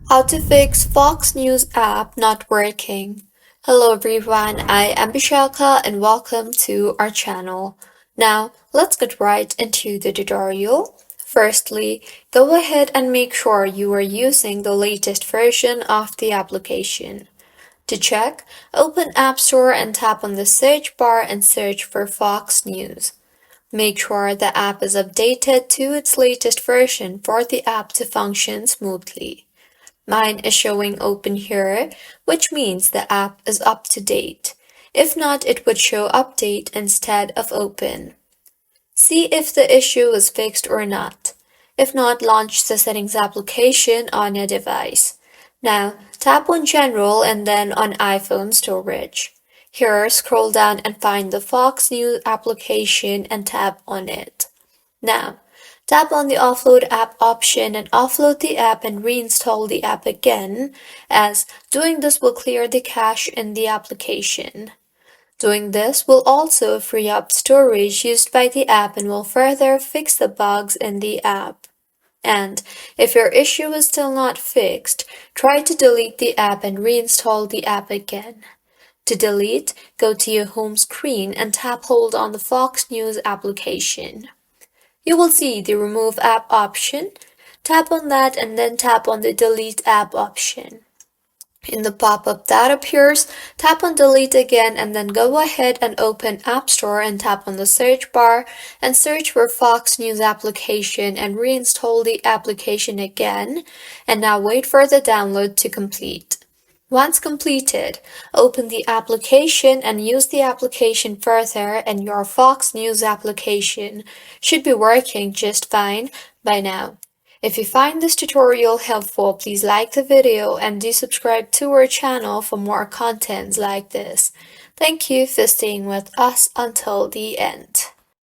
How to fix Fox News app not working. Hello everyone, I am Bishalka and welcome to our channel. Now, let's get right into the tutorial. Firstly, go ahead and make sure you are using the latest version of the application. To check, open App Store and tap on the search bar and search for Fox News. Make sure the app is updated to its latest version for the app to function smoothly. Mine is showing open here, which means the app is up to date. If not, it would show update instead of open. See if the issue is fixed or not. If not, launch the settings application on your device. Now, tap on General and then on iPhone Storage. Here, scroll down and find the Fox News application and tap on it. Now, tap on the offload app option and offload the app and reinstall the app again, as doing this will clear the cache in the application. Doing this will also free up storage used by the app and will further fix the bugs in the app. And if your issue is still not fixed, try to delete the app and reinstall the app again. To delete, go to your home screen and tap hold on the Fox News application. You will see the Remove App option. Tap on that and then tap on the Delete App option. In the pop-up that appears, tap on Delete again and then go ahead and open App Store and tap on the search bar and search for Fox News application and reinstall the application again, and now wait for the download to complete. Once completed, open the application and use the application further and your Fox News application should be working just fine by now. If you find this tutorial helpful, please like the video and do subscribe to our channel for more contents like this. Thank you for staying with us until the end.